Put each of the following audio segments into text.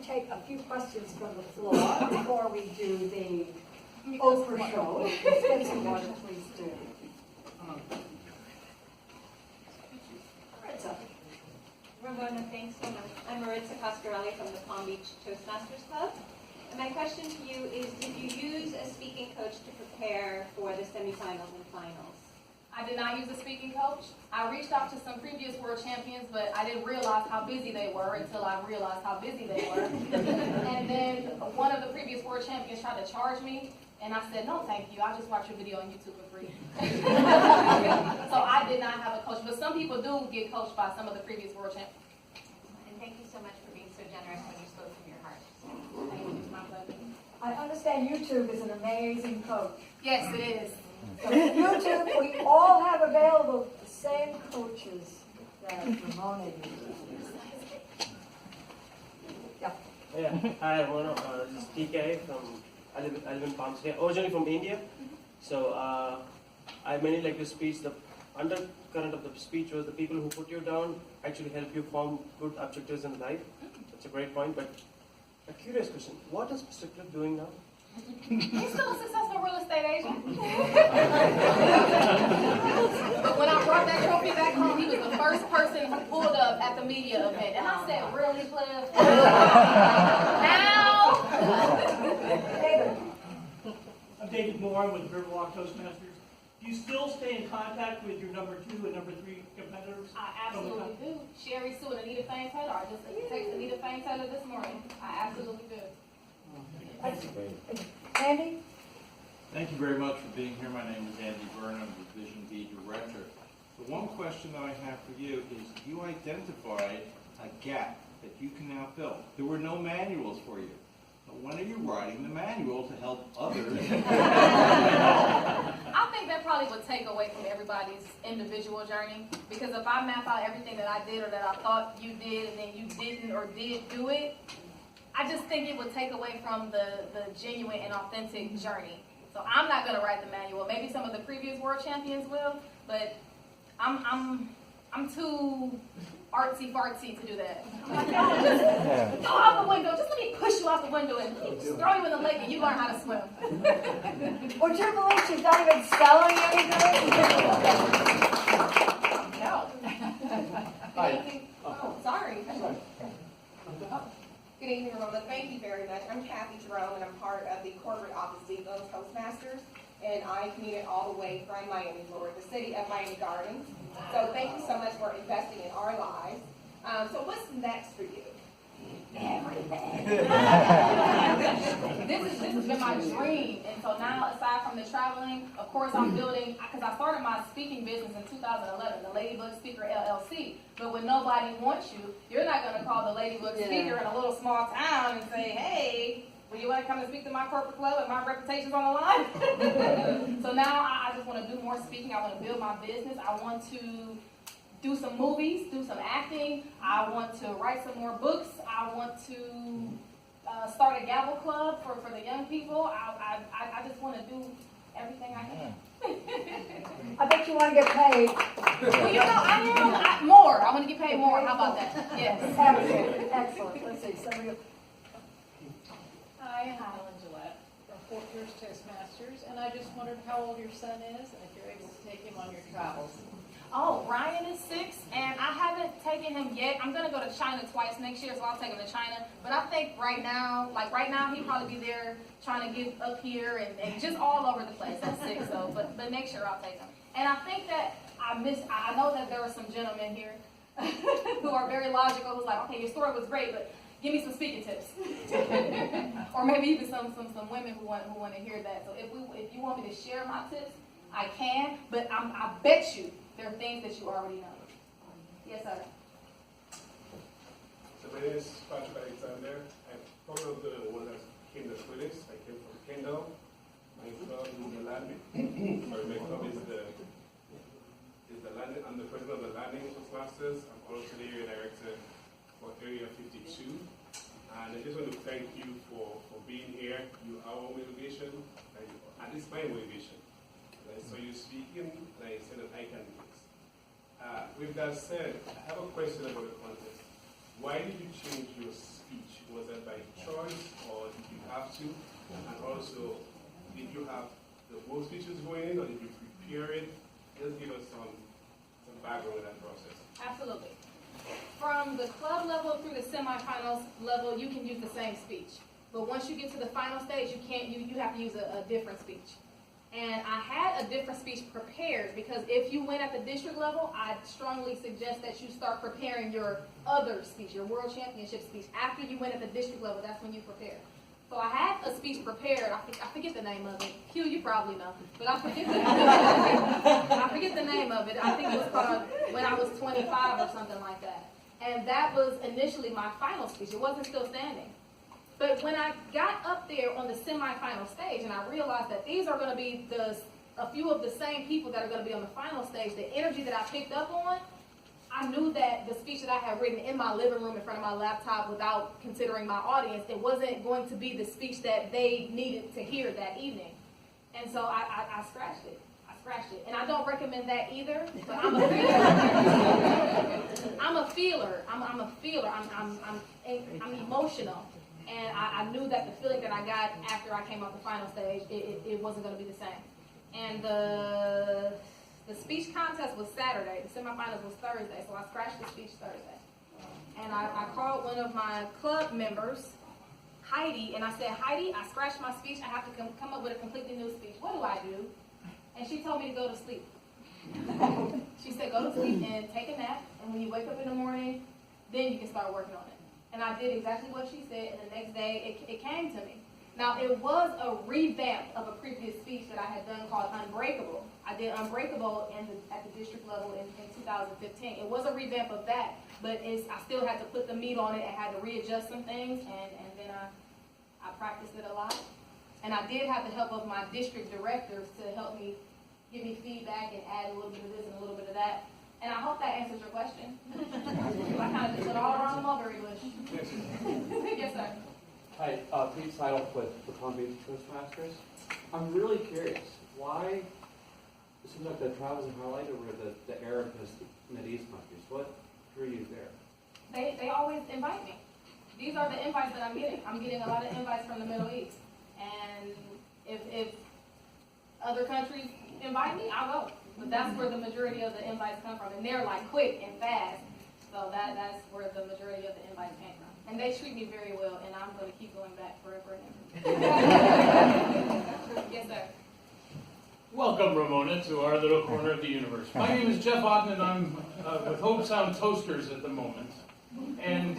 take a few questions from the floor before we do the Oprah show. Get some water, please do. Maritza. Ramona, thanks so much. I'm Maritza Coscarelli from the Palm Beach Toastmasters Club. And my question to you is, did you use a speaking coach to prepare for the semifinals and finals? I did not use a speaking coach. I reached out to some previous world champions, but I didn't realize how busy they were until I realized how busy they were. And then one of the previous world champions tried to charge me, and I said, no, thank you. I'll just watch your video on YouTube for free. So I did not have a coach, but some people do get coached by some of the previous world champions. And thank you so much for being so generous when you spoke from your heart. Thank you. It's my pleasure. I understand YouTube is an amazing coach. Yes, it is. So YouTube, we all have available the same coaches that Ramona uses. Yeah. Yeah. Hi, everyone. This is TK from, I live in Palm City, originally from India. So I mainly like to speech. The undercurrent of the speech was the people who put you down actually help you form good objectives in life. That's a great point. But a curious question: what is Mr. Cliff doing now? He's still a successful real estate agent. But when I brought that trophy back home, he was the first person who pulled up at the media event. And I said, really, Cliff? Now? I'm David Moore with Riverwalk Toastmasters. Do you still stay in contact with your number 2 and number 3 competitors? I absolutely do. Sherry Sue and Anita Fain Taylor. I just texted Anita Fain Taylor this morning. I absolutely do. Andy? Thank you very much for being here. My name is Andy Byrne. I'm the Division B Director. The one question that I have for you is, you identified a gap that you can now fill. There were no manuals for you. But when are you writing the manual to help others? I think that probably would take away from everybody's individual journey, because if I map out everything that I did or that I thought you did and then you didn't or did do it, I just think it would take away from the genuine and authentic journey. So I'm not going to write the manual. Maybe some of the previous world champions will, but I'm too artsy-fartsy to do that. Just go out the window. Just let me push you out the window and just throw you in the lake and you learn how to swim. Would you believe she's not even selling anything? No. Hi. Oh, sorry. Good evening, Ramona. Thank you very much. I'm Kathy Jerome, and I'm part of the corporate office depot Toastmasters, and I commute all the way from Miami, Florida, the city of Miami Gardens. So thank you so much for investing in our lives. So what's next for you? This has been my dream, and so now, aside from the traveling, of course I'm building, because I started my speaking business in 2011, the Ladybug Speaker LLC. But when nobody wants you, you're not going to call the Ladybug Speaker in a little small town and say, hey, well, you want to come and speak to my corporate club and my reputation's on the line? So now I just want to do more speaking. I want to build my business. I want to do some movies, do some acting. I want to write some more books. I want to start a gavel club for the young people. I just want to do everything I can. I bet you want to get paid. Well, you know, I am more. I want to get paid more. How about that? Yes. Excellent. Excellent. Let's see. Some of you. Hi, I'm Helen Gillette from Fort Pierce Toastmasters, and I just wondered how old your son is and if you're able to take him on your travels. Oh, Ryan is 6, and I haven't taken him yet. I'm going to go to China twice next year, so I'll take him to China. But I think right now he'll probably be there trying to get up here and just all over the place at 6. So, but next year I'll take him. And I think that I know that there are some gentlemen here who are very logical, who's like, okay, your story was great, but give me some speaking tips. Or maybe even some women who want to hear that. So if you want me to share my tips, I can, but I bet you there are things that you already know. Yes, sir. So my name is Patrick Alexander. I'm probably the one that came the quickest. I came from Kendall. My club is the landing. Sorry, my club is the landing. I'm the president of the Landing Toastmasters. I'm also the area director for Area 52. And I just want to thank you for being here. You are our motivation, and it's my motivation. And I saw you speaking, and I said that I can do this. With that said, I have a question about the contest. Why did you change your speech? Was that by choice or if you have to? And also, did you have the whole speeches going in or did you prepare it? Just give us some background with that process. Absolutely. From the club level through the semifinals level, you can use the same speech. But once you get to the final stage, you can't. You have to use a different speech. And I had a different speech prepared because if you win at the district level, I strongly suggest that you start preparing your other speech, your world championship speech. After you win at the district level, that's when you prepare. So I had a speech prepared. I forget the name of it. Q, you probably know, but I forget the name of it. I think it was called When I Was 25 or something like that. And that was initially my final speech. It wasn't still standing. But when I got up there on the semifinal stage and I realized that these are going to be a few of the same people that are going to be on the final stage, the energy that I picked up on, I knew that the speech that I had written in my living room in front of my laptop without considering my audience, it wasn't going to be the speech that they needed to hear that evening. And so I scratched it. And I don't recommend that either, but I'm a feeler. I'm a feeler. I'm emotional. And I knew that the feeling that I got after I came off the final stage, it wasn't going to be the same. And the speech contest was Saturday. The semifinals was Thursday, so I scratched the speech Thursday. And I called one of my club members, Heidi, and I said, Heidi, I scratched my speech. I have to come up with a completely new speech. What do I do? And she told me to go to sleep. She said, go to sleep and take a nap, and when you wake up in the morning, then you can start working on it. And I did exactly what she said, and the next day it came to me. Now, it was a revamp of a previous speech that I had done called Unbreakable. I did Unbreakable at the district level in 2015. It was a revamp of that, but I still had to put the meat on it and had to readjust some things, and then I practiced it a lot. And I did have the help of my district directors to help me, give me feedback and add a little bit of this and a little bit of that. And I hope that answers your question. I kind of just went all around Mulberry Bush. Yes, sir. Hi, Pete Seidel with the Palm Beach Toastmasters. I'm really curious, why it seems like the travels and highlight over the Arab Mideast countries. What drew you there? They always invite me. These are the invites that I'm getting. I'm getting a lot of invites from the Middle East. And if other countries invite me, I'll go. But that's where the majority of the invites come from. And they're like quick and fast. So that's where the majority of the invites came from. And they treat me very well, and I'm going to keep going back forever and ever. Yes, sir. Welcome, Ramona, to our little corner of the universe. My name is Jeff Otten, and I'm with Hope Sound Toasters at the moment. And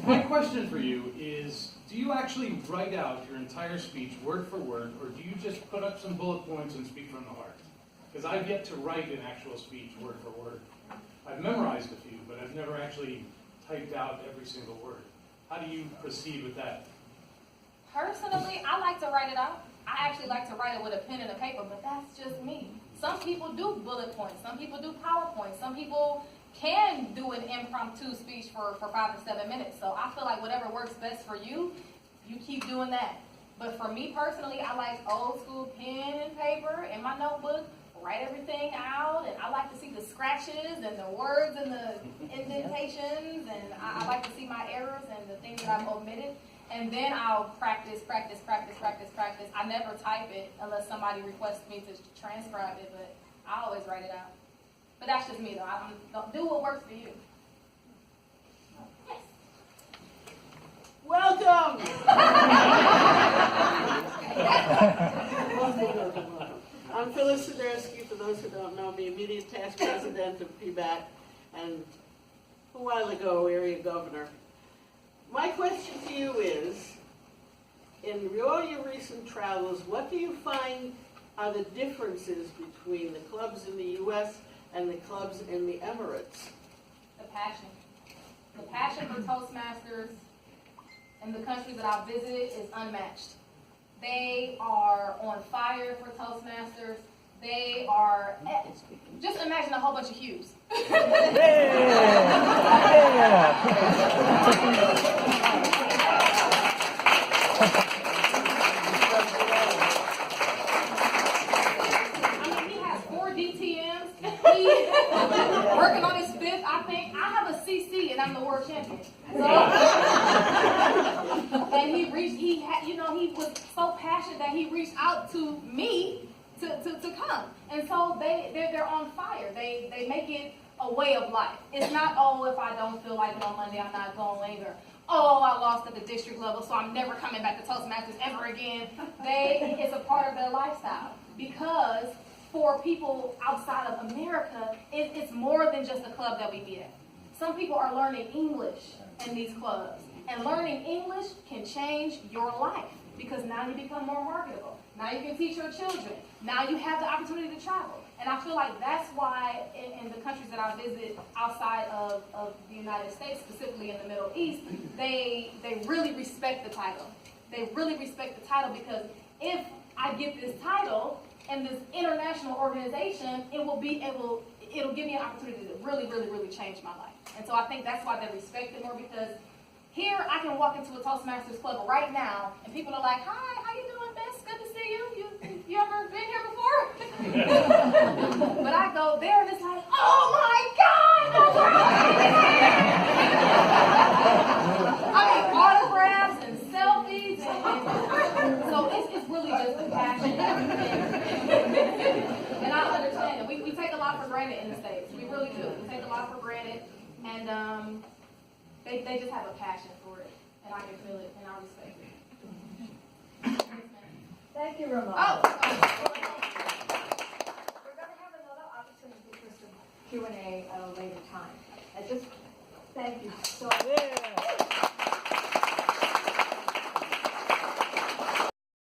my question for you is, do you actually write out your entire speech word for word, or do you just put up some bullet points and speak from the heart? Because I've yet to write an actual speech word for word. I've memorized a few, but I've never actually typed out every single word. How do you proceed with that? Personally, I like to write it out. I actually like to write it with a pen and a paper, but that's just me. Some people do bullet points. Some people do PowerPoint. Some people can do an impromptu speech for 5 to 7 minutes. So I feel like whatever works best for you, you keep doing that. But for me personally, I like old school pen and paper in my notebook, write everything out, and I like to see the scratches and the words and the indentations, and I like to see my errors and the things that I've omitted. And then I'll practice. I never type it unless somebody requests me to transcribe it, but I always write it out. But that's just me, though. Don't do what works for you. Yes. Welcome! I'm Phyllis Sidersky, for those who don't know me, immediate past president of PBAC, and a while ago, area governor. My question to you is, in all your recent travels, what do you find are the differences between the clubs in the U.S. and the clubs in the Emirates? The passion. The passion for Toastmasters in the countries that I've visited is unmatched. They are on fire for Toastmasters. They are, just imagine a whole bunch of Hughes. He has 4 DTMs. He's working on his 5th, I think. I have a CC and I'm the world champion. So, and he he was so passionate that he reached out to me to come. And so they're on fire. They make it a way of life. It's not, oh, if I don't feel like it on Monday, I'm not going, or oh, I lost at the district level, so I'm never coming back to Toastmasters ever again. It's a part of their lifestyle. Because for people outside of America, it's more than just a club that we meet at. Some people are learning English in these clubs. And learning English can change your life because now you become more marketable. Now you can teach your children. Now you have the opportunity to travel. And I feel like that's why in the countries that I visit outside of the United States, specifically in the Middle East, they really respect the title. They really respect the title because if I get this title and this international organization, it'll give me an opportunity to really, really, really change my life. And so I think that's why they respect it more because here I can walk into a Toastmasters club right now and people are like, hi, how you doing, Bess? Good to see you. You ever been here before? But I go there and it's like, oh my God! I mean, autographs and selfies and so it's really just a passion. And I understand it. We take a lot for granted in the States. We really do. We take a lot for granted. And they just have a passion for it. And I can feel it and I respect it. Thank you, Ramona. Oh! We're going to have another opportunity for some Q&A at a later time. I just thank you so much.